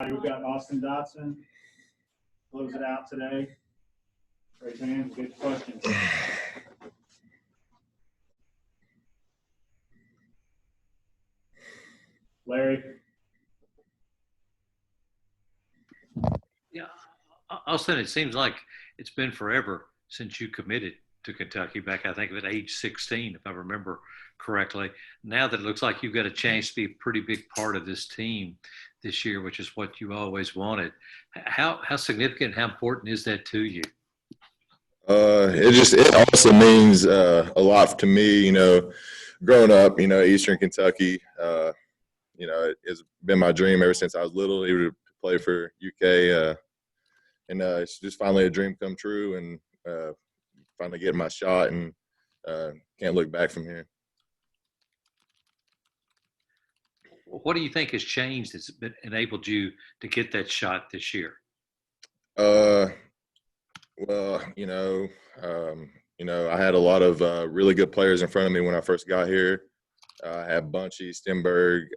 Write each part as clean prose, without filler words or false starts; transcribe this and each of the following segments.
We've got Austin Dotson. Close it out today. Raise your hands. Get your questions. Larry. Yeah, Austin, it seems like it's been forever since you committed to Kentucky back, I think, at age 16, if I remember correctly. Now that it looks like you've got a chance to be a pretty big part of this team this year, which is what you always wanted. How significant, how important is that to you? It also means a lot to me, growing up, Eastern Kentucky, it's been my dream ever since I was little, even to play for UK. And it's just finally a dream come true, and finally getting my shot, and can't look back from here. What do you think has changed that's enabled you to get that shot this year? Well, I had a lot of really good players in front of me when I first got here. I had Bunchy, Stenberg,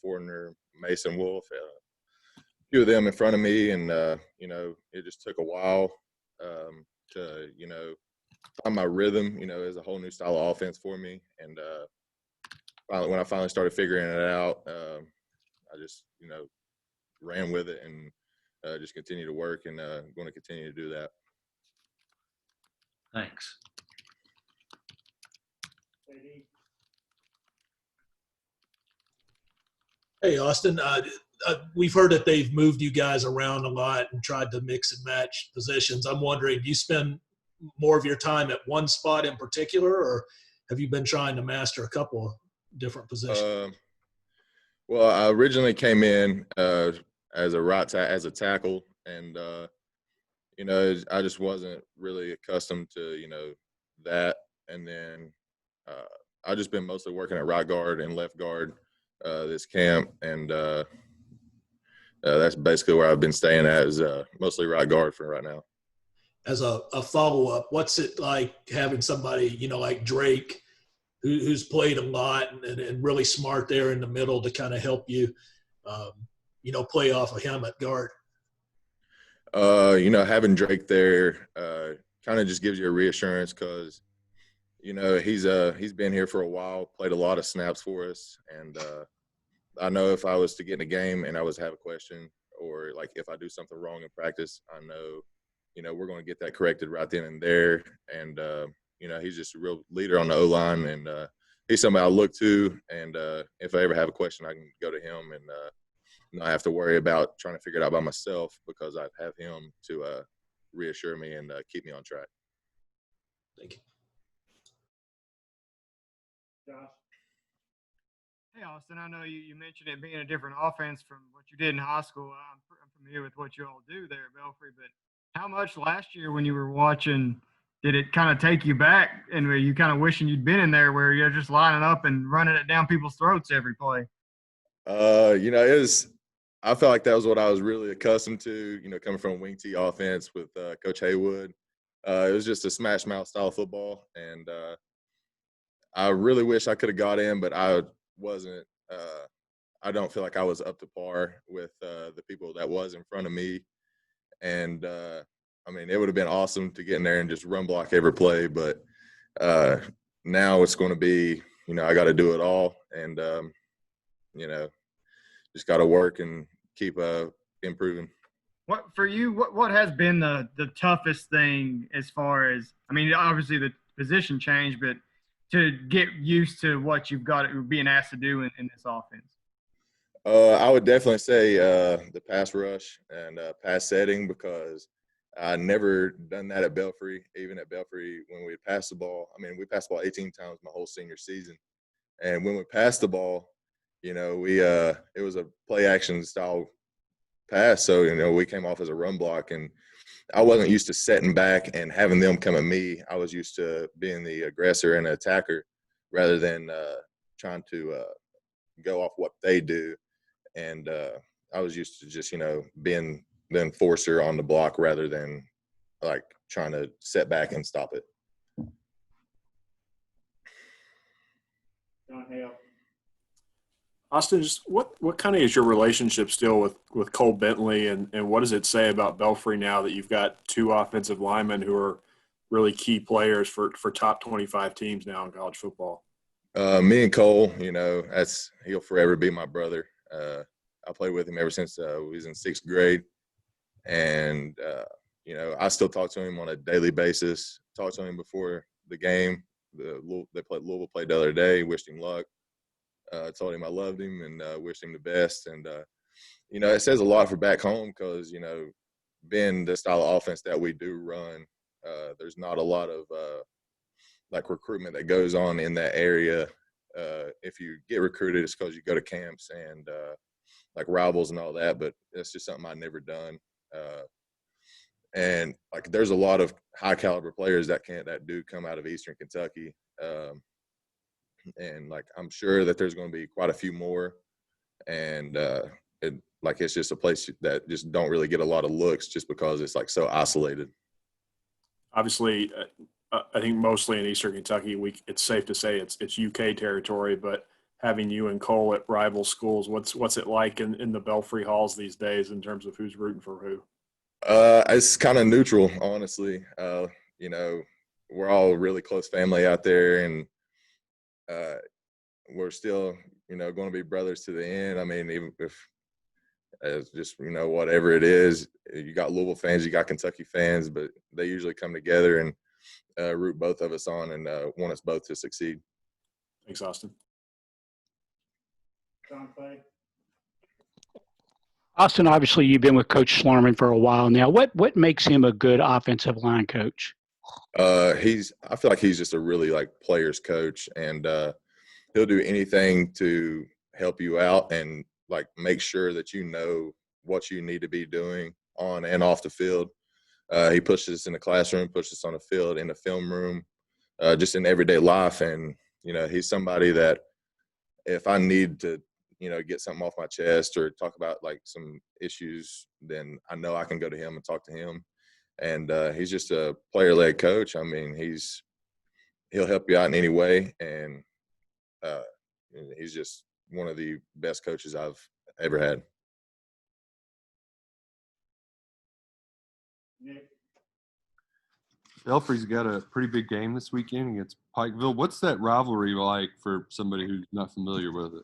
Fortner, Mason Wolf, a few of them in front of me, and it just took a while to find my rhythm. It was a whole new style of offense for me, and when I finally started figuring it out, I just ran with it and just continue to work, and going to continue to do that. Thanks. Hey, Austin. We've heard that they've moved you guys around a lot and tried to mix and match positions. I'm wondering, do you spend more of your time at one spot in particular, or have you been trying to master a couple of different positions? Well, I originally came in as a tackle, and I just wasn't really accustomed to that. And then I've just been mostly working at right guard and left guard this camp, and that's basically where I've been staying at, is mostly right guard for right now. As a follow-up, what's it like having somebody, like Drake, who's played a lot and really smart there in the middle to kind of help you, play off of him at guard? Having Drake there kind of just gives you a reassurance, because he's been here for a while, played a lot of snaps for us, and I know if I was to get in a game and I was to have a question, or like if I do something wrong in practice, I know we're going to get that corrected right then and there. And he's just a real leader on the O-line, and he's somebody I look to, and if I ever have a question, I can go to him and not have to worry about trying to figure it out by myself, because I have him to reassure me and keep me on track. Thank you. Josh. Hey, Austin, I know you mentioned it being a different offense from what you did in high school. I'm familiar with what you all do there at Belfry, but how much last year when you were watching did it kind of take you back, and were you kind of wishing you'd been in there where you're just lining up and running it down people's throats every play? I felt like that was what I was really accustomed to, coming from wing T offense with Coach Haywood. It was just a smash mouth style of football, and I really wish I could have got in, but I wasn't. I don't feel like I was up to par with the people that was in front of me, and it would have been awesome to get in there and just run block every play, but now it's going to be, I got to do it all, and just got to work and keep improving. What for you? What has been the toughest thing, as far as, obviously the position change, but to get used to what you've got being asked to do in this offense? I would definitely say the pass rush and pass setting, because I never done that at Belfry. Even at Belfry, when we passed the ball, we passed the ball 18 times my whole senior season, and when we passed the ball, it was a play action style pass, so we came off as a run block, and I wasn't used to setting back and having them come at me. I was used to being the aggressor and attacker rather than trying to go off what they do. And I was used to just, being the enforcer on the block rather than like trying to set back and stop it. John Hale. Austin, just what kind of is your relationship still with Cole Bentley, and what does it say about Belfry now that you've got two offensive linemen who are really key players for top 25 teams now in college football? Me and Cole, he'll forever be my brother. I played with him ever since we was in 6th grade, and I still talk to him on a daily basis. Talked to him before the game. Louisville played the other day. Wished him luck. Told him I loved him and wished him the best. And it says a lot for back home because being the style of offense that we do run, there's not a lot of recruitment that goes on in that area. If you get recruited, it's because you go to camps and rivals and all that. But that's just something I've never done. And there's a lot of high caliber players that do come out of Eastern Kentucky. And I'm sure that there's going to be quite a few more. And it's just a place that just don't really get a lot of looks just because it's so isolated. Obviously, I think mostly in Eastern Kentucky, it's safe to say it's UK territory. But having you and Cole at rival schools, what's it like in the Belfry halls these days in terms of who's rooting for who? It's kind of neutral, honestly. We're all really close family out there, and we're still, going to be brothers to the end. I mean, even if it's just, whatever it is, you got Louisville fans, you got Kentucky fans, but they usually come together and root both of us on and want us both to succeed. Thanks, Austin. John Clay. Austin, obviously you've been with Coach Schlerman for a while now. What makes him a good offensive line coach? I feel like he's just a really players coach, and he'll do anything to help you out and make sure that you know what you need to be doing on and off the field. He pushes us in the classroom, pushes us on the field, in the film room, just in everyday life. And, he's somebody that if I need to, get something off my chest or talk about some issues, then I know I can go to him and talk to him. And he's just a player-led coach. I mean, he'll help you out in any way. And he's just one of the best coaches I've ever had. Nick. Belfry's got a pretty big game this weekend against Pikeville. What's that rivalry like for somebody who's not familiar with it?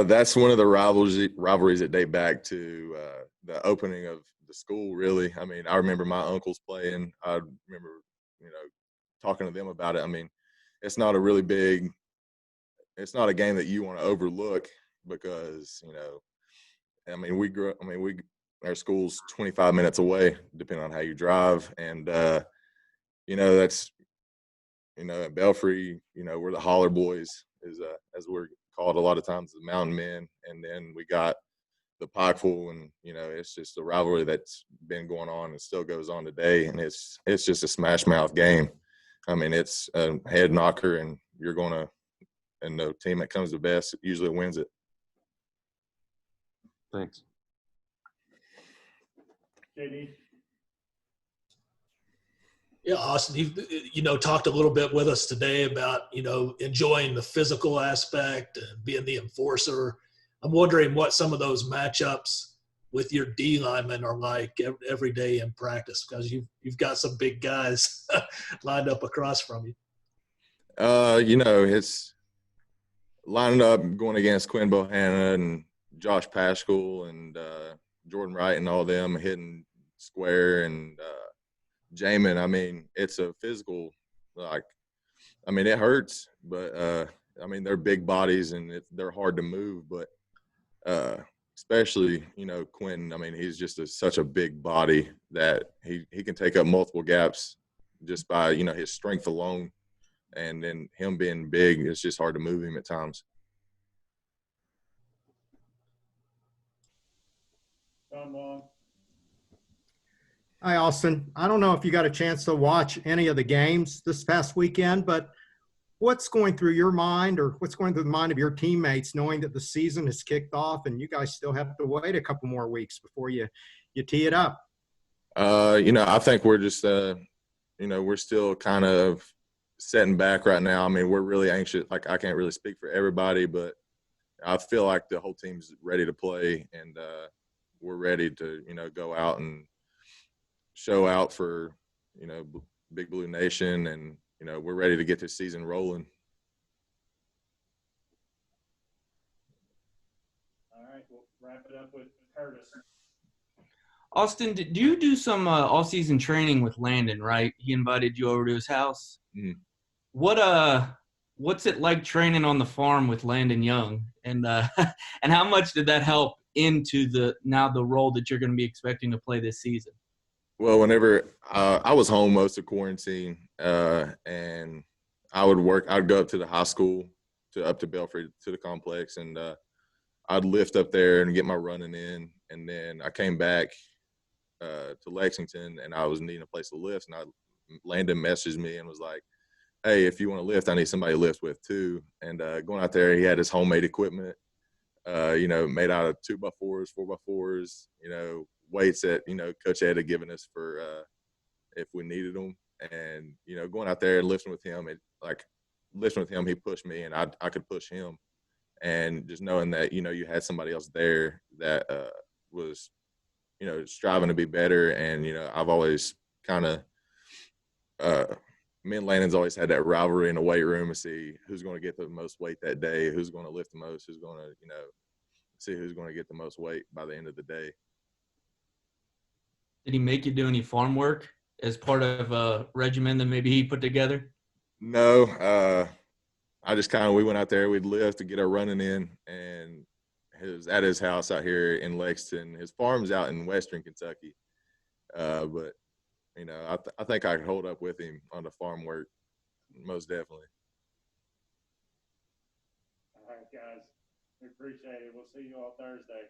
That's one of the rivalries that date back to the opening of the school, really. I mean, I remember my uncles playing. I remember, talking to them about it. I mean, it's not a game that you want to overlook because, our school's 25 minutes away, depending on how you drive. And, that's, at Belfry, we're the Holler Boys, as we're called a lot of times, the Mountain Men. And then we got the Pikeville, and, it's just a rivalry that's been going on and still goes on today. And it's just a smash mouth game. I mean, it's a head knocker, and and the team that comes the best usually wins it. Thanks. JD. Yeah, Austin, you've talked a little bit with us today about enjoying the physical aspect and being the enforcer. I'm wondering what some of those matchups with your D linemen are like every day in practice, because you've got some big guys lined up across from you. It's lining up going against Quinn Bohanna and Josh Paschal and Jordan Wright and all them, hitting square, and Jamin. I mean, it's a physical, it hurts, but they're big bodies and they're hard to move, but especially, Quentin, he's just such a big body that he can take up multiple gaps just by, his strength alone. And then him being big, it's just hard to move him at times. John Long. Hi, Austin. I don't know if you got a chance to watch any of the games this past weekend, but what's going through your mind, or what's going through the mind of your teammates, knowing that the season has kicked off and you guys still have to wait a couple more weeks before you tee it up? I think we're just, we're still kind of setting back right now. I mean, we're really anxious. I can't really speak for everybody, but I feel like the whole team's ready to play, and we're ready to, go out and show out for, Big Blue Nation, and, we're ready to get this season rolling. All right, we'll wrap it up with Curtis. Austin, did you do some all-season training with Landon, right? He invited you over to his house. Mhm. What's it like training on the farm with Landon Young, and and how much did that help into the role that you're going to be expecting to play this season? Well, whenever I was home most of quarantine, and I'd go up to the high school, up to Belfry, to the complex, and I'd lift up there and get my running in. And then I came back to Lexington, and I was needing a place to lift. And Landon messaged me and was like, "Hey, if you want to lift, I need somebody to lift with too." And going out there, he had his homemade equipment, made out of 2x4s, 4x4s, weights that, Coach Ed had given us for if we needed them. And, going out there and lifting with him, he pushed me, and I could push him. And just knowing that, you had somebody else there that was, striving to be better. And, I've always kind of me and Landon's always had that rivalry in the weight room to see who's going to get the most weight that day, who's going to lift the most, who's going to, see who's going to get the most weight by the end of the day. Did he make you do any farm work as part of a regimen that maybe he put together? No, I just we went out there, we'd lift to get our running in, and it was at his house out here in Lexington. His farm's out in Western Kentucky, but I think I could hold up with him on the farm work, most definitely. All right, guys. We appreciate it. We'll see you all Thursday.